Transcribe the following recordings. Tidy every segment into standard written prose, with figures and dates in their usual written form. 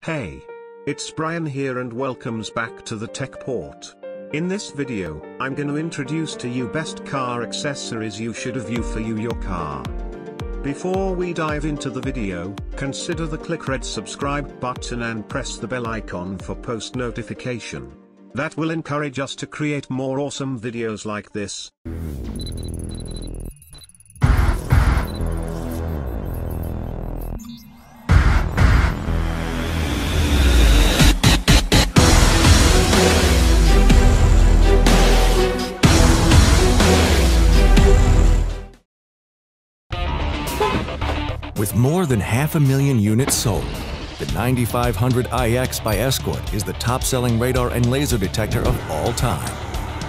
Hey, it's Brian here and welcomes back to the Tech Port. In this video, I'm going to introduce to you best car accessories you should have for your car. Before we dive into the video, consider the click red subscribe button and press the bell icon for post notification. That will encourage us to create more awesome videos like this. With more than 500,000 units sold, the 9500 iX by Escort is the top-selling radar and laser detector of all time.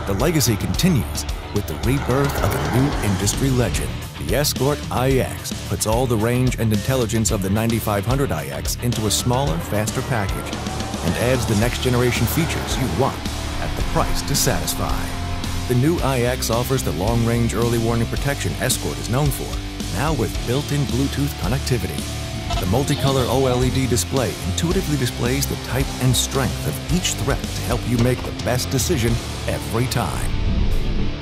The legacy continues with the rebirth of a new industry legend. The Escort iX puts all the range and intelligence of the 9500 iX into a smaller, faster package and adds the next-generation features you want at the price to satisfy. The new iX offers the long-range early warning protection Escort is known for, now with built-in Bluetooth connectivity. The multicolor OLED display intuitively displays the type and strength of each threat to help you make the best decision every time.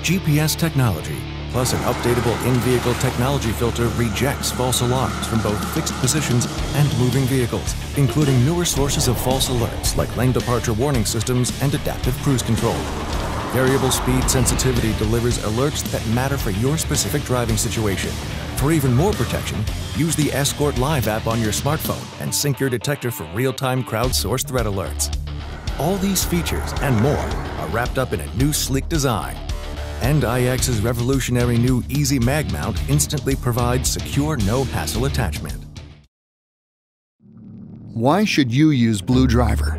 GPS technology, plus an updatable in-vehicle technology filter rejects false alarms from both fixed positions and moving vehicles, including newer sources of false alerts like lane departure warning systems and adaptive cruise control. Variable speed sensitivity delivers alerts that matter for your specific driving situation. For even more protection, use the Escort Live app on your smartphone and sync your detector for real-time crowdsourced threat alerts. All these features and more are wrapped up in a new sleek design. And iX's revolutionary new Easy Mag Mount instantly provides secure, no-hassle attachment. Why should you use Blue Driver?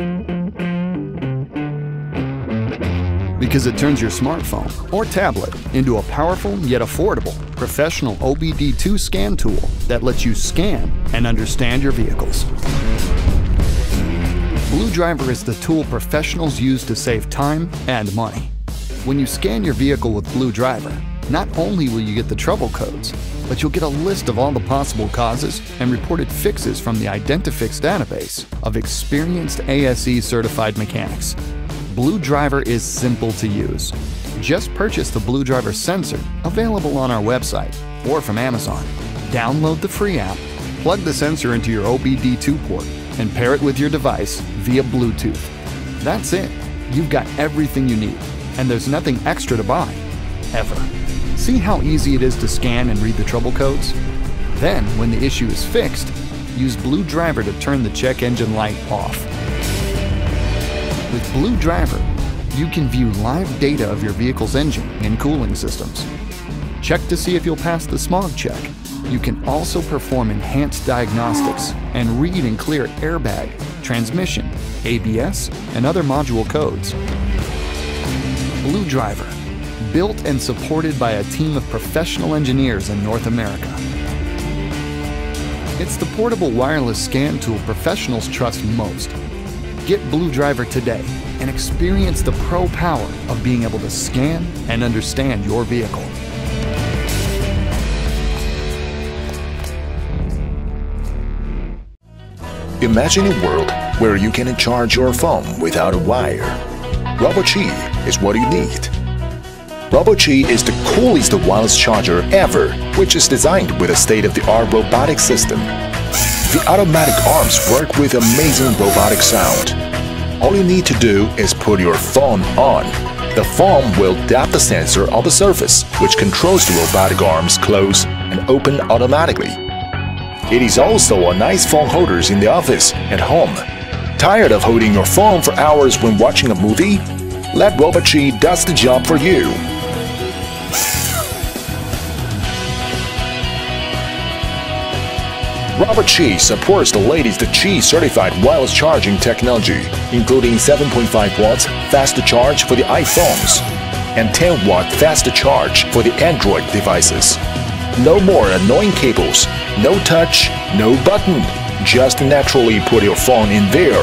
Because it turns your smartphone or tablet into a powerful yet affordable professional OBD2 scan tool that lets you scan and understand your vehicles. Blue Driver is the tool professionals use to save time and money. When you scan your vehicle with Blue Driver, not only will you get the trouble codes, but you'll get a list of all the possible causes and reported fixes from the Identifix database of experienced ASE certified mechanics. Blue Driver is simple to use. Just purchase the Blue Driver sensor available on our website or from Amazon. Download the free app, plug the sensor into your OBD2 port, and pair it with your device via Bluetooth. That's it. You've got everything you need, and there's nothing extra to buy, ever. See how easy it is to scan and read the trouble codes? Then, when the issue is fixed, use Blue Driver to turn the check engine light off. With Blue Driver, you can view live data of your vehicle's engine and cooling systems. Check to see if you'll pass the smog check. You can also perform enhanced diagnostics and read and clear airbag, transmission, ABS, and other module codes. Blue Driver, built and supported by a team of professional engineers in North America. It's the portable wireless scan tool professionals trust most. Get Blue Driver today and experience the pro power of being able to scan and understand your vehicle. Imagine a world where you can charge your phone without a wire. RoboChi is what you need. RoboChi is the coolest wireless charger ever, which is designed with a state-of-the-art robotic system. The automatic arms work with amazing robotic sound. All you need to do is put your phone on. The phone will tap the sensor on the surface, which controls the robotic arms close and open automatically. It is also a nice phone holder in the office and home. Tired of holding your phone for hours when watching a movie? Let RoboChi does the job for you. RoboChi supports the latest Qi certified wireless charging technology, including 7.5 watts fast charge for the iPhones and 10-watt fast charge for the Android devices. No more annoying cables, no touch, no button. Just naturally put your phone in there.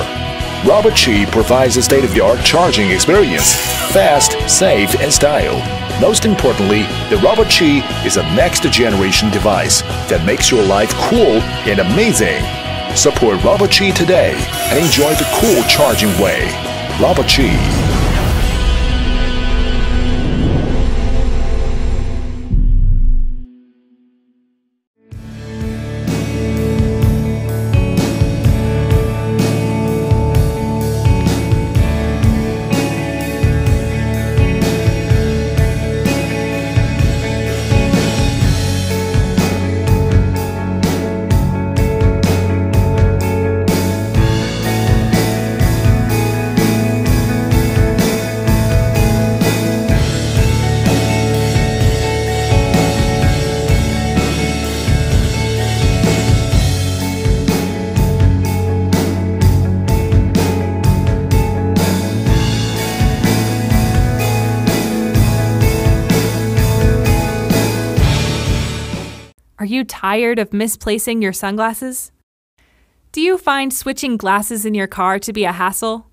RoboChi provides a state-of-the-art charging experience, fast, safe, and style. Most importantly, the RoboChi is a next-generation device that makes your life cool and amazing. Support RoboChi today and enjoy the cool charging way. RoboChi. Are you tired of misplacing your sunglasses? Do you find switching glasses in your car to be a hassle?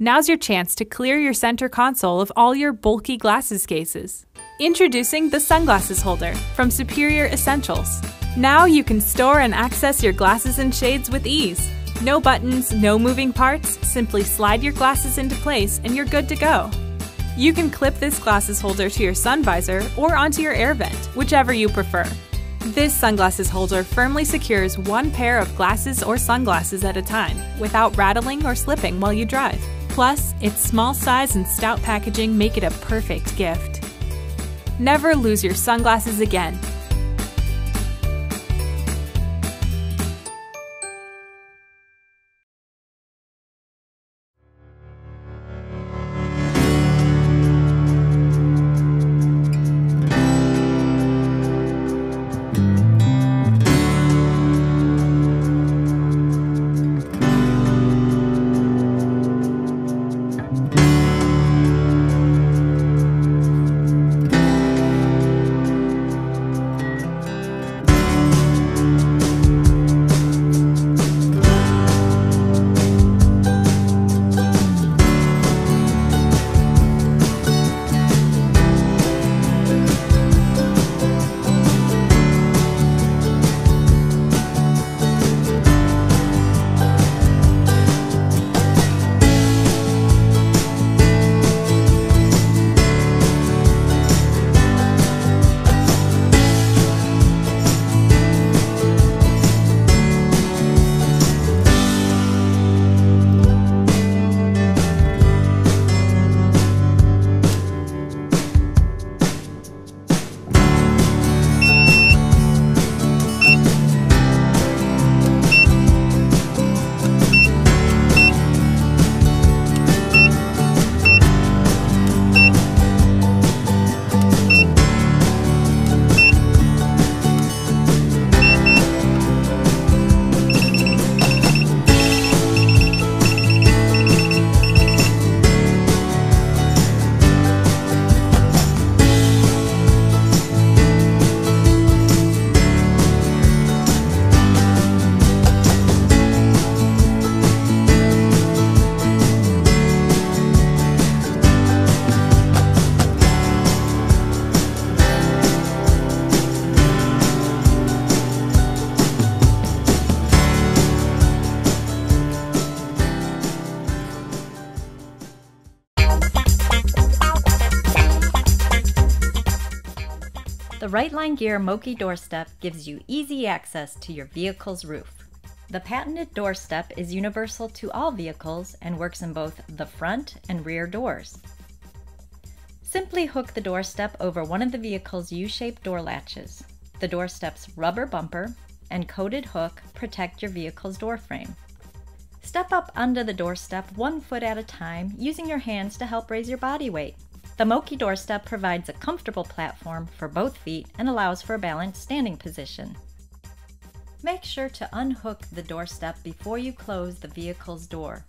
Now's your chance to clear your center console of all your bulky glasses cases. Introducing the Sunglasses Holder from Superior Essentials. Now you can store and access your glasses and shades with ease. No buttons, no moving parts, simply slide your glasses into place and you're good to go. You can clip this glasses holder to your sun visor or onto your air vent, whichever you prefer. This sunglasses holder firmly secures one pair of glasses or sunglasses at a time, without rattling or slipping while you drive. Plus, its small size and stout packaging make it a perfect gift. Never lose your sunglasses again. The Rightline Gear Moki doorstep gives you easy access to your vehicle's roof. The patented doorstep is universal to all vehicles and works in both the front and rear doors. Simply hook the doorstep over one of the vehicle's U-shaped door latches. The doorstep's rubber bumper and coated hook protect your vehicle's door frame. Step up onto the doorstep 1 foot at a time using your hands to help raise your body weight. The Moki doorstep provides a comfortable platform for both feet and allows for a balanced standing position. Make sure to unhook the doorstep before you close the vehicle's door.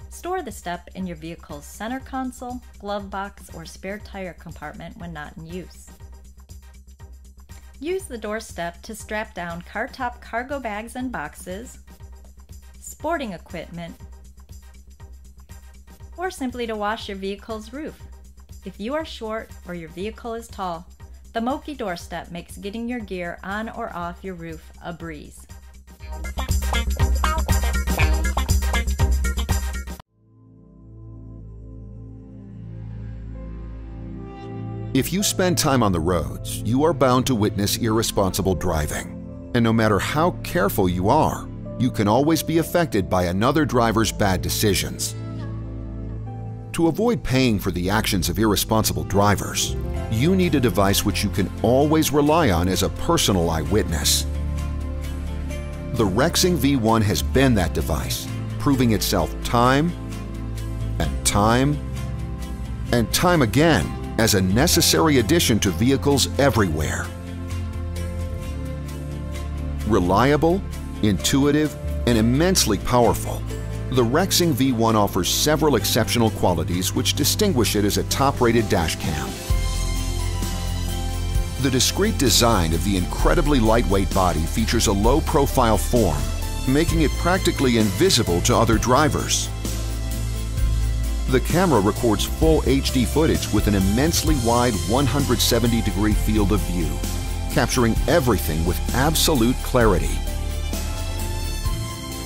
Store the step in your vehicle's center console, glove box, or spare tire compartment when not in use. Use the doorstep to strap down car-top cargo bags and boxes, sporting equipment, or simply to wash your vehicle's roof. If you are short or your vehicle is tall, the Moki doorstep makes getting your gear on or off your roof a breeze. If you spend time on the roads, you are bound to witness irresponsible driving. And no matter how careful you are, you can always be affected by another driver's bad decisions. To avoid paying for the actions of irresponsible drivers, you need a device which you can always rely on as a personal eyewitness. The Rexing V1 has been that device, proving itself time and time and time again as a necessary addition to vehicles everywhere. Reliable, intuitive, and immensely powerful, the Rexing V1 offers several exceptional qualities which distinguish it as a top-rated dash cam. The discreet design of the incredibly lightweight body features a low-profile form, making it practically invisible to other drivers. The camera records full HD footage with an immensely wide 170-degree field of view, capturing everything with absolute clarity.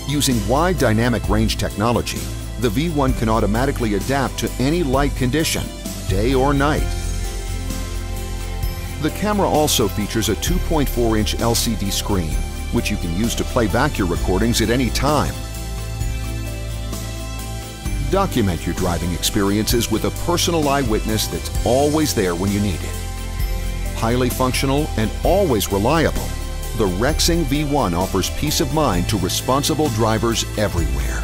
Using wide dynamic range technology, the V1 can automatically adapt to any light condition, day or night. The camera also features a 2.4-inch LCD screen, which you can use to play back your recordings at any time. Document your driving experiences with a personal eyewitness that's always there when you need it. Highly functional and always reliable, the Rexing V1 offers peace of mind to responsible drivers everywhere.